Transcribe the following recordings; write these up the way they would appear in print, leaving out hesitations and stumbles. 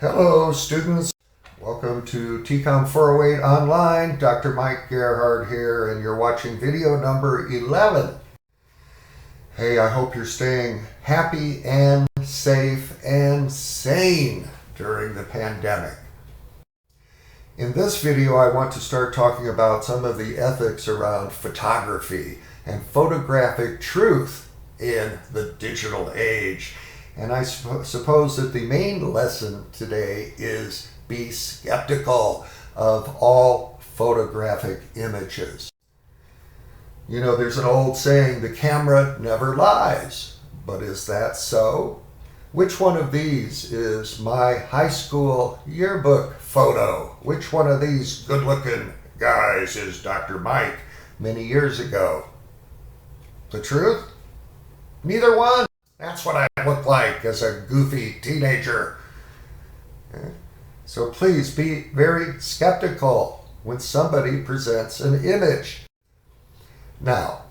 Hello students, welcome to TCOM 408 Online. Dr. Mike Gerhard here, and you're watching video number 11. Hey, I hope you're staying happy and safe and sane during the pandemic. In this video, I want to start talking about some of the ethics around photography and photographic truth in the digital age. And I suppose that the main lesson today is be skeptical of all photographic images. You know, there's an old saying, the camera never lies. But is that so? Which one of these is my high school yearbook photo? Which one of these good-looking guys is Dr. Mike many years ago? The truth? Neither one. That's what I look like as a goofy teenager. So please be very skeptical when somebody presents an image. Now,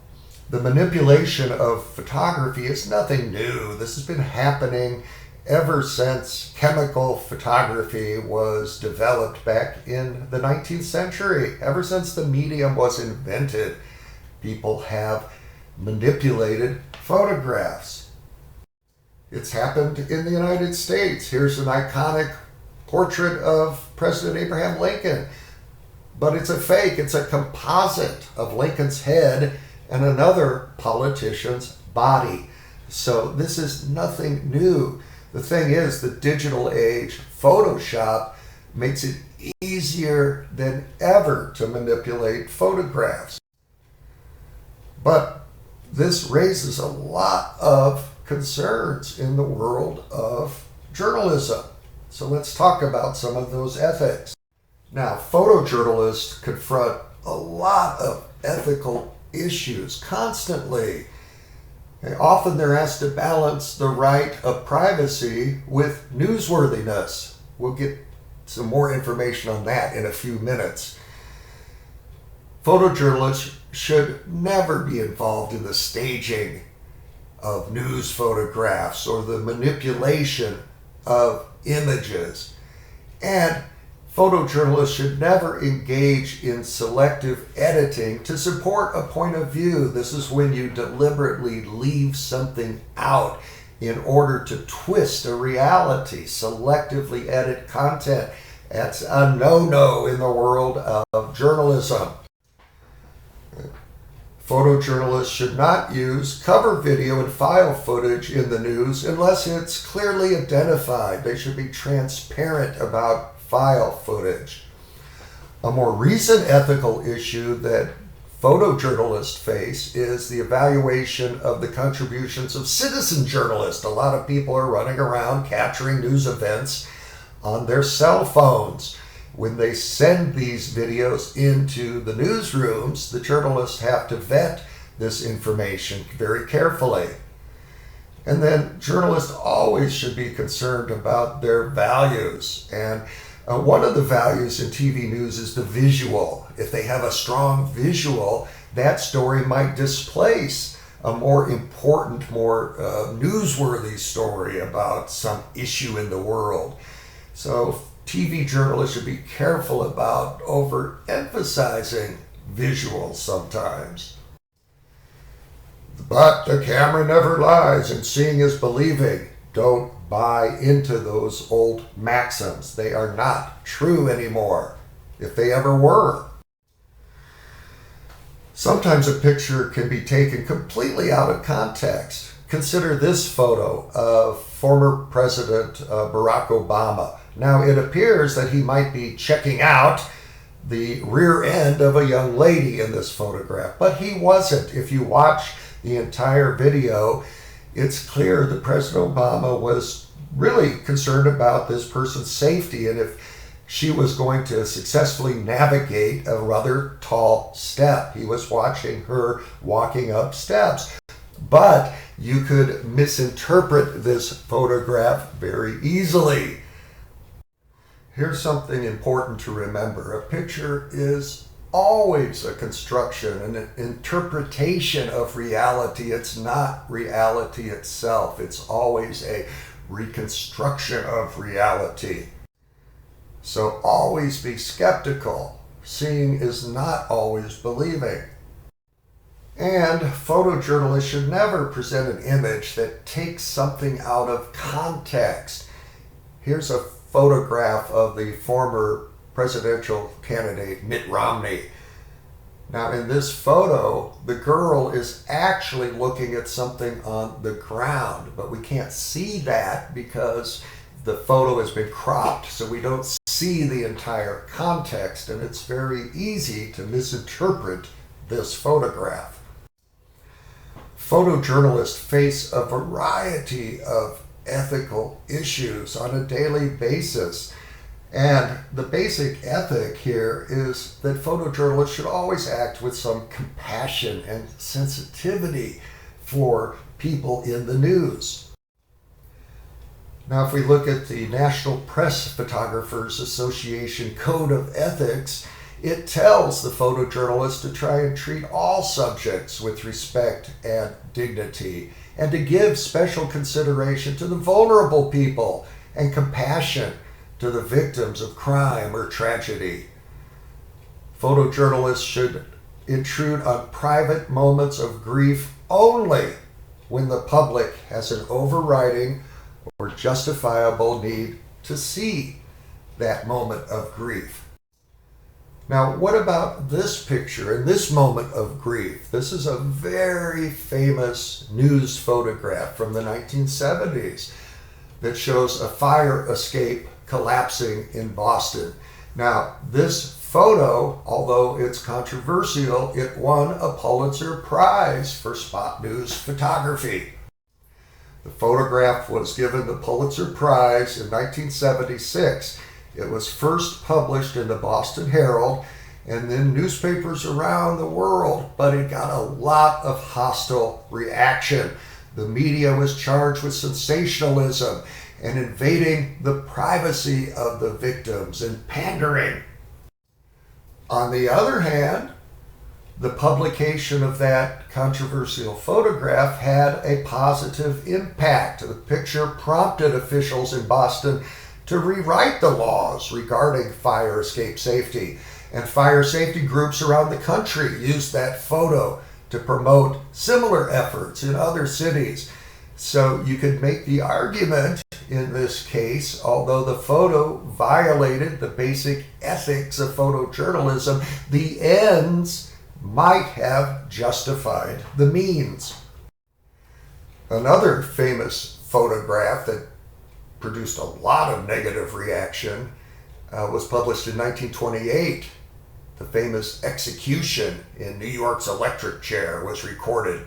the manipulation of photography is nothing new. This has been happening ever since chemical photography was developed back in the 19th century. Ever since the medium was invented, people have manipulated photographs. It's happened in the United States. Here's an iconic portrait of President Abraham Lincoln, but it's a fake. It's a composite of Lincoln's head and another politician's body. So this is nothing new. The thing is, the digital age, Photoshop, makes it easier than ever to manipulate photographs. But this raises a lot of concerns in the world of journalism. So let's talk about some of those ethics. Now, photojournalists confront a lot of ethical issues constantly. And often they're asked to balance the right of privacy with newsworthiness. We'll get some more information on that in a few minutes. Photojournalists should never be involved in the staging of news photographs or the manipulation of images. And photojournalists should never engage in selective editing to support a point of view. This is when you deliberately leave something out in order to twist a reality, selectively edit content. That's a no-no in the world of journalism. Photojournalists should not use cover video and file footage in the news unless it's clearly identified. They should be transparent about file footage. A more recent ethical issue that photojournalists face is the evaluation of the contributions of citizen journalists. A lot of people are running around capturing news events on their cell phones. When they send these videos into the newsrooms, the journalists have to vet this information very carefully. And then journalists always should be concerned about their values. And one of the values in TV news is the visual. If they have a strong visual, that story might displace a more important, more newsworthy story about some issue in the world. So TV journalists should be careful about overemphasizing visuals sometimes. But the camera never lies, and seeing is believing. Don't buy into those old maxims. They are not true anymore, if they ever were. Sometimes a picture can be taken completely out of context. Consider this photo of former President Barack Obama. Now, it appears that he might be checking out the rear end of a young lady in this photograph, but he wasn't. If you watch the entire video, it's clear that President Obama was really concerned about this person's safety and if she was going to successfully navigate a rather tall step. He was watching her walking up steps. But you could misinterpret this photograph very easily. Here's something important to remember. A picture is always a construction, an interpretation of reality. It's not reality itself. It's always a reconstruction of reality. So always be skeptical. Seeing is not always believing. And photojournalists should never present an image that takes something out of context. Here's a photograph of the former presidential candidate Mitt Romney. Now in this photo, the girl is actually looking at something on the ground, but we can't see that because the photo has been cropped, so we don't see the entire context, and it's very easy to misinterpret this photograph. Photojournalists face a variety of ethical issues on a daily basis. And the basic ethic here is that photojournalists should always act with some compassion and sensitivity for people in the news. Now, if we look at the National Press Photographers Association Code of Ethics, it tells the photojournalist to try and treat all subjects with respect and dignity, and to give special consideration to the vulnerable people and compassion to the victims of crime or tragedy. Photojournalists should intrude on private moments of grief only when the public has an overriding or justifiable need to see that moment of grief. Now, what about this picture and this moment of grief? This is a very famous news photograph from the 1970s that shows a fire escape collapsing in Boston. Now, this photo, although it's controversial, it won a Pulitzer Prize for spot news photography. The photograph was given the Pulitzer Prize in 1976. It was first published in the Boston Herald and then newspapers around the world, but it got a lot of hostile reaction. The media was charged with sensationalism and invading the privacy of the victims and pandering. On the other hand, the publication of that controversial photograph had a positive impact. The picture prompted officials in Boston to rewrite the laws regarding fire escape safety, and fire safety groups around the country used that photo to promote similar efforts in other cities. So you could make the argument in this case, although the photo violated the basic ethics of photojournalism, the ends might have justified the means. Another famous photograph that produced a lot of negative reaction was published in 1928. The famous execution in New York's electric chair was recorded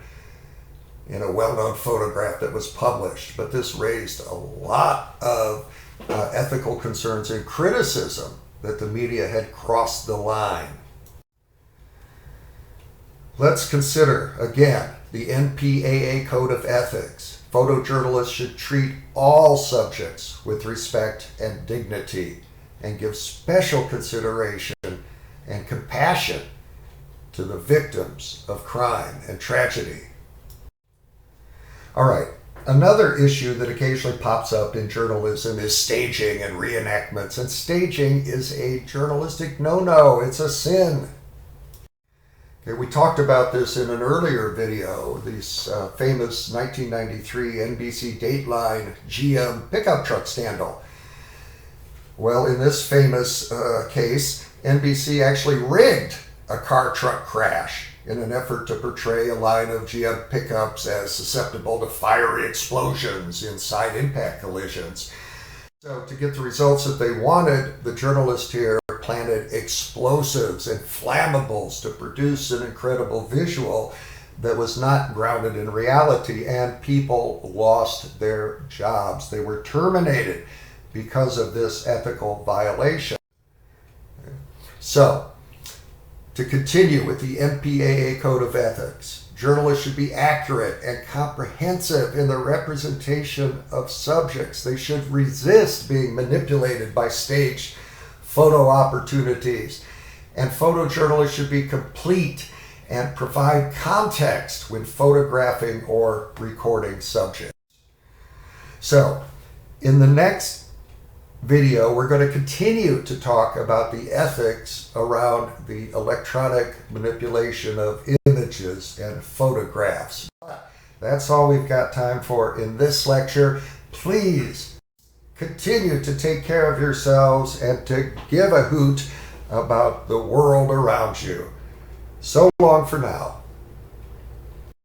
in a well-known photograph that was published, but this raised a lot of ethical concerns and criticism that the media had crossed the line. Let's consider, again, the NPAA Code of Ethics. Photojournalists should treat all subjects with respect and dignity and give special consideration and compassion to the victims of crime and tragedy. All right, another issue that occasionally pops up in journalism is staging and reenactments, and staging is a journalistic no-no. It's a sin. Okay, we talked about this in an earlier video, this famous 1993 NBC Dateline GM pickup truck scandal. Well, in this famous case, NBC actually rigged a car-truck crash in an effort to portray a line of GM pickups as susceptible to fiery explosions in side impact collisions. So to get the results that they wanted, the journalist here planted explosives and flammables to produce an incredible visual that was not grounded in reality, and people lost their jobs. They were terminated because of this ethical violation. So, to continue with the NPAA Code of Ethics, journalists should be accurate and comprehensive in the representation of subjects. They should resist being manipulated by staged photo opportunities. And photojournalists should be complete and provide context when photographing or recording subjects. So, in the next video, we're going to continue to talk about the ethics around the electronic manipulation of images and photographs. That's all we've got time for in this lecture. Please continue to take care of yourselves and to give a hoot about the world around you. So long for now.